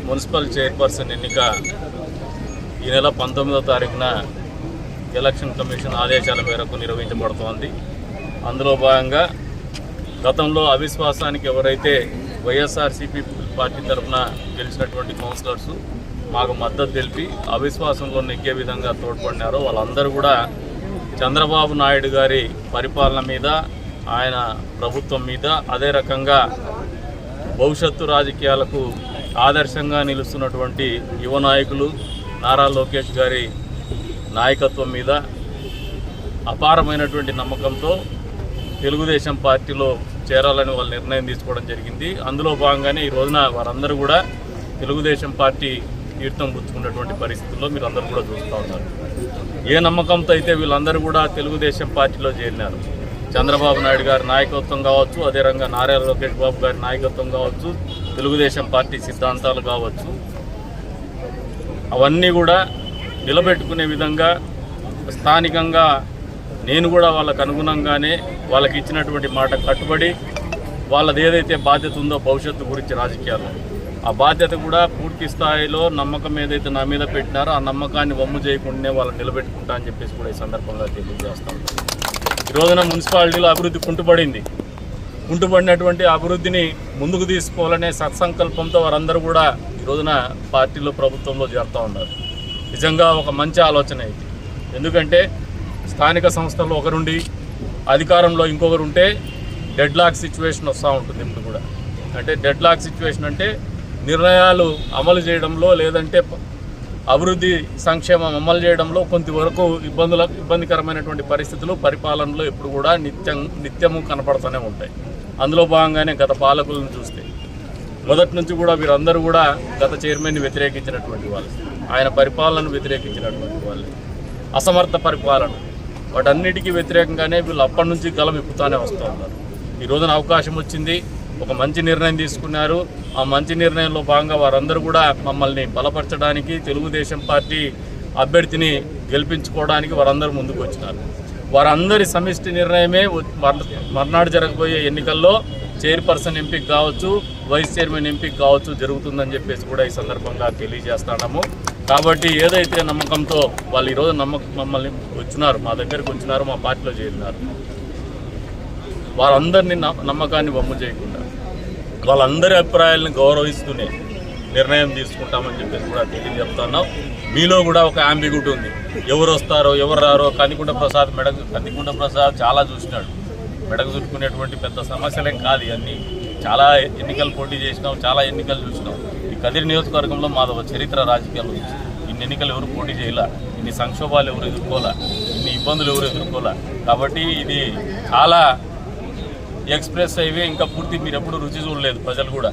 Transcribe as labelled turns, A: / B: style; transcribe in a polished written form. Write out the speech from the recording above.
A: Municipal chairperson ఎన్నిక ఈ నెల 19వ తారీఖున ఎలక్షన్ కమిషన్ ఆదేశాల మేరకు నిర్వహించబడుతోంది. అందులో భాగంగా గతంలో అవిశ్వాసానికి ఎవరైతే వైఎస్ఆర్సీపీ పార్టీ తరఫున గెలిచినటువంటి కౌన్సిలర్స్ మాకు మద్దతు తెలిపి అవిశ్వాసంలో నెగ్గే విధంగా తోడ్పడినారో వాళ్ళందరూ కూడా చంద్రబాబు నాయుడు గారి పరిపాలన మీద, ఆయన ప్రభుత్వం మీద, అదే రకంగా భవిష్యత్తు రాజకీయాలకు ఆదర్శంగా నిలుస్తున్నటువంటి యువ నాయకులు నారా లోకేష్ గారి నాయకత్వం మీద అపారమైనటువంటి నమ్మకంతో తెలుగుదేశం పార్టీలో చేరాలని వాళ్ళు నిర్ణయం తీసుకోవడం జరిగింది. అందులో భాగంగానే ఈ రోజున వారందరూ కూడా తెలుగుదేశం పార్టీ తీర్థం పుచ్చుకున్నటువంటి పరిస్థితుల్లో మీరు అందరూ కూడా చూస్తూ ఉన్నారు. ఏ నమ్మకంతో అయితే వీళ్ళందరూ కూడా తెలుగుదేశం పార్టీలో చేరినారు, చంద్రబాబు నాయుడు గారి నాయకత్వం కావచ్చు, అదే రంగా నారా లోకేష్ బాబు గారి నాయకత్వం కావచ్చు, తెలుగుదేశం పార్టీ సిద్ధాంతాలు కావచ్చు, అవన్నీ కూడా నిలబెట్టుకునే విధంగా స్థానికంగా నేను కూడా వాళ్ళకు అనుగుణంగానే వాళ్ళకి ఇచ్చినటువంటి మాట కట్టుబడి వాళ్ళది ఏదైతే బాధ్యత ఉందో భవిష్యత్తు గురించి రాజకీయాల్లో ఆ బాధ్యత కూడా పూర్తి స్థాయిలో నమ్మకం ఏదైతే నా మీద పెట్టినారో ఆ నమ్మకాన్ని వమ్ము చేయకుండానే వాళ్ళని నిలబెట్టుకుంటా అని చెప్పేసి కూడా ఈ సందర్భంగా తెలియజేస్తాం. ఈ రోజున మున్సిపాలిటీలో అభివృద్ధి కుంటుపడినటువంటి అభివృద్ధిని ముందుకు తీసుకోవాలనే సత్సంకల్పంతో వారందరూ కూడా ఈ రోజున పార్టీలో ప్రభుత్వంలో చేరుతూ ఉన్నారు. నిజంగా ఒక మంచి ఆలోచన ఇది. ఎందుకంటే స్థానిక సంస్థల్లో ఒకరుండి అధికారంలో ఇంకొకరు ఉంటే డెడ్ లాక్ సిచ్యువేషన్ వస్తూ ఉంటుంది. ఇప్పుడు కూడా అంటే డెడ్ లాక్ సిచ్యువేషన్ అంటే నిర్ణయాలు అమలు చేయడంలో లేదంటే అభివృద్ధి సంక్షేమం అమలు చేయడంలో కొంతవరకు ఇబ్బందికరమైనటువంటి పరిస్థితులు పరిపాలనలో ఎప్పుడు కూడా నిత్యము కనపడుతూనే ఉంటాయి. అందులో భాగంగానే గత పాలకులను చూస్తే మొదటి నుంచి కూడా వీరందరూ కూడా గత చైర్మన్ని వ్యతిరేకించినటువంటి వాళ్ళు, ఆయన పరిపాలనను వ్యతిరేకించినటువంటి వాళ్ళు, అసమర్థ పరిపాలన, వాటన్నిటికీ వ్యతిరేకంగానే వీళ్ళు అప్పటి నుంచి గలం ఇప్పుతూనే వస్తూ ఉన్నారు. ఈ రోజున అవకాశం వచ్చింది, ఒక మంచి నిర్ణయం తీసుకున్నారు. ఆ మంచి నిర్ణయంలో భాగంగా వారందరూ కూడా మమ్మల్ని బలపరచడానికి, తెలుగుదేశం పార్టీ అభ్యర్థిని గెలిపించుకోవడానికి వారందరూ ముందుకు వచ్చినారు. వారందరి సమిష్టి నిర్ణయమే మర్నాడు జరగబోయే ఎన్నికల్లో చైర్పర్సన్ ఎంపిక కావచ్చు, వైస్ చైర్మన్ ఎంపిక కావచ్చు జరుగుతుందని చెప్పేసి కూడా ఈ సందర్భంగా తెలియజేస్తున్నాము. కాబట్టి ఏదైతే నమ్మకంతో వాళ్ళు ఈరోజు మమ్మల్ని వచ్చినారు, మా దగ్గరికి వచ్చినారు, మా పార్టీలో చేరినారు, వారందరినీ నమ్మకాన్ని వమ్ము చేయకుండా వాళ్ళందరి అభిప్రాయాలను గౌరవిస్తూనే నిర్ణయం తీసుకుంటామని చెప్పేసి కూడా తెలియజెప్తున్నాం. మీలో కూడా ఒక అంబిగ్యూటీ ఉంది, ఎవరు వస్తారో ఎవరు రారో. కందికుంట ప్రసాద్ చాలా చూసినాడు, మెడకు చుట్టుకునేటువంటి పెద్ద సమస్యలేం కాదు ఇవన్నీ. చాలా ఎన్నికలు పోటీ చేసినాం, చాలా ఎన్నికలు చూసినాం. ఈ కదిరి నియోజకవర్గంలో మాదవ చరిత్ర రాజకీయాలు ఉంది. ఇన్ని ఎన్నికలు ఎవరు పోటీ చేయాల, ఇన్ని సంక్షోభాలు ఎవరు ఎదుర్కోవాలా, ఇన్ని ఇబ్బందులు ఎవరు ఎదుర్కోవాలా. కాబట్టి ఇది చాలా ఎక్స్ప్రెస్ హైవే, ఇంకా పూర్తి మీరు ఎప్పుడు రుచి చూడలేదు ప్రజలు కూడా.